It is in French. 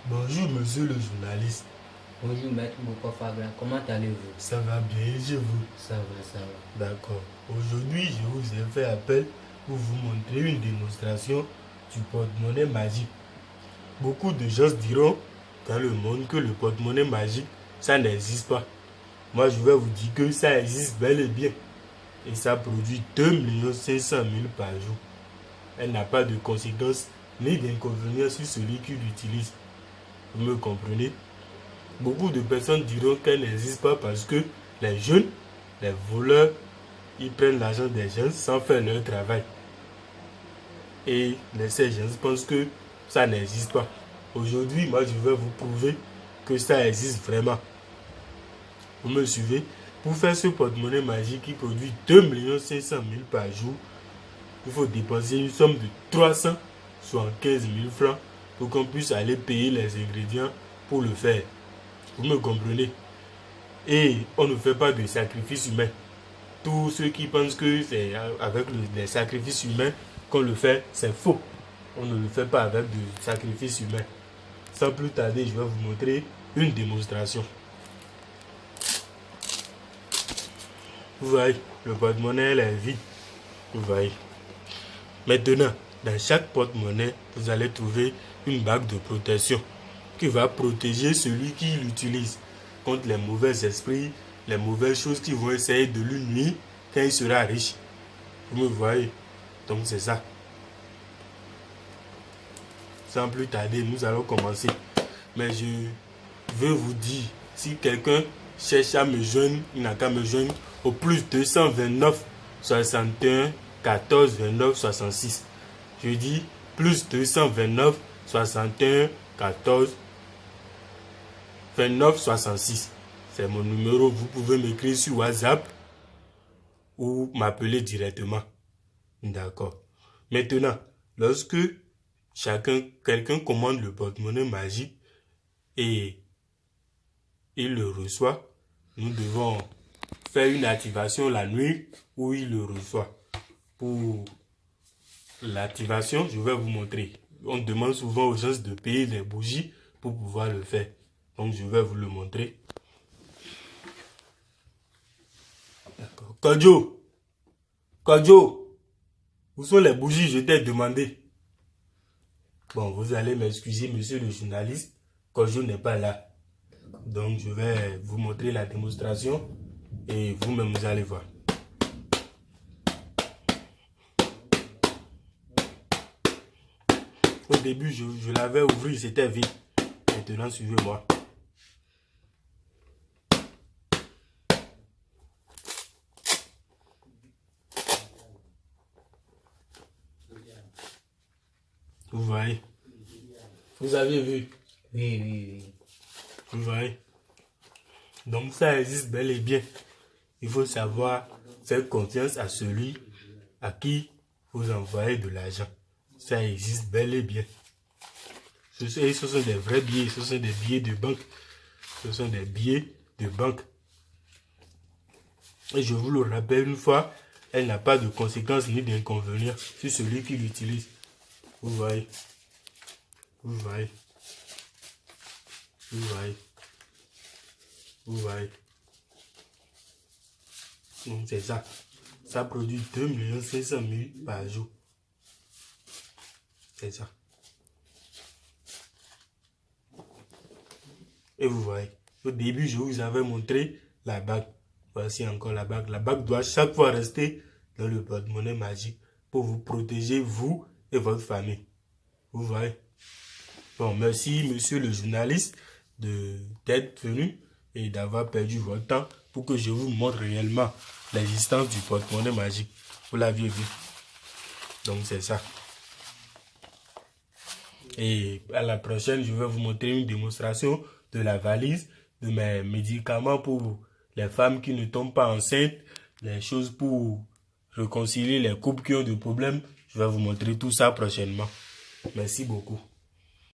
Bonjour, monsieur le journaliste. Bonjour, maître Bokofagla. Comment allez-vous? Ça va bien et chez vous? Ça va, ça va. D'accord. Aujourd'hui, je vous ai fait appel pour vous montrer une démonstration du porte-monnaie magique. Beaucoup de gens diront dans le monde que le porte-monnaie magique, ça n'existe pas. Moi, je vais vous dire que ça existe bel et bien. Et ça produit 2 500 000 par jour. Elle n'a pas de conséquences ni d'inconvénients sur celui qui l'utilise. Vous me comprenez? Beaucoup de personnes diront qu'elle n'existe pas parce que les jeunes, les voleurs, ils prennent l'argent des gens sans faire leur travail. Et ces gens pensent que ça n'existe pas. Aujourd'hui, moi, je vais vous prouver que ça existe vraiment. Vous me suivez? Pour faire ce porte-monnaie magique qui produit 2 500 000 par jour, il faut dépenser une somme de 375 000 francs pour qu'on puisse aller payer les ingrédients pour le faire. Vous me comprenez? Et on ne fait pas de sacrifice humain. Tous ceux qui pensent que c'est avec les sacrifices humains qu'on le fait, c'est faux. On ne le fait pas avec de sacrifices humains. Sans plus tarder, je vais vous montrer une démonstration. Vous voyez, le porte-monnaie est vide. Vous voyez. Maintenant, dans chaque porte-monnaie, vous allez trouver une bague de protection qui va protéger celui qui l'utilise contre les mauvais esprits, les mauvaises choses qui vont essayer de lui nuire quand il sera riche. Vous me voyez? Donc c'est ça. Sans plus tarder, nous allons commencer. Mais je veux vous dire, si quelqu'un cherche à me joindre, il n'a qu'à me joindre au plus 229 61 14 29 66. Je dis plus 229 61 14 29 66. C'est mon numéro. Vous pouvez m'écrire sur WhatsApp ou m'appeler directement. D'accord. Maintenant, lorsque quelqu'un commande le porte-monnaie magique et il le reçoit, nous devons faire une activation la nuit où il le reçoit. Pour l'activation, je vais vous montrer. On demande souvent aux gens de payer les bougies pour pouvoir le faire. Donc, je vais vous le montrer. D'accord. Kodjo, où sont les bougies? Je t'ai demandé. Bon, vous allez m'excuser, monsieur le journaliste. Kodjo n'est pas là. Donc, je vais vous montrer la démonstration et vous-même, vous allez voir. Au début, je l'avais ouvert, c'était vide. Maintenant, suivez-moi. Vous voyez? Vous avez vu? Oui. Vous voyez? Donc ça existe bel et bien. Il faut savoir faire confiance à celui à qui vous envoyez de l'argent. Ça existe bel et bien. Ce sont des vrais billets, ce sont des billets de banque. Ce sont des billets de banque. Et je vous le rappelle une fois, elle n'a pas de conséquences ni d'inconvénients sur celui qui l'utilise. Vous voyez? Vous voyez? Vous voyez? Vous voyez? Donc c'est ça. Ça produit 2 500 000 par jour. C'est ça. Et vous voyez, au début, je vous avais montré la bague. Voici encore la bague. La bague doit chaque fois rester dans le porte-monnaie magique pour vous protéger, vous et votre famille. Vous voyez? Bon, merci, monsieur le journaliste, d'être venu et d'avoir perdu votre temps pour que je vous montre réellement l'existence du porte-monnaie magique. Vous l'aviez vu. Donc, c'est ça. Et à la prochaine, je vais vous montrer une démonstration de la valise, de mes médicaments pour les femmes qui ne tombent pas enceintes, les choses pour réconcilier les couples qui ont des problèmes. Je vais vous montrer tout ça prochainement. Merci beaucoup.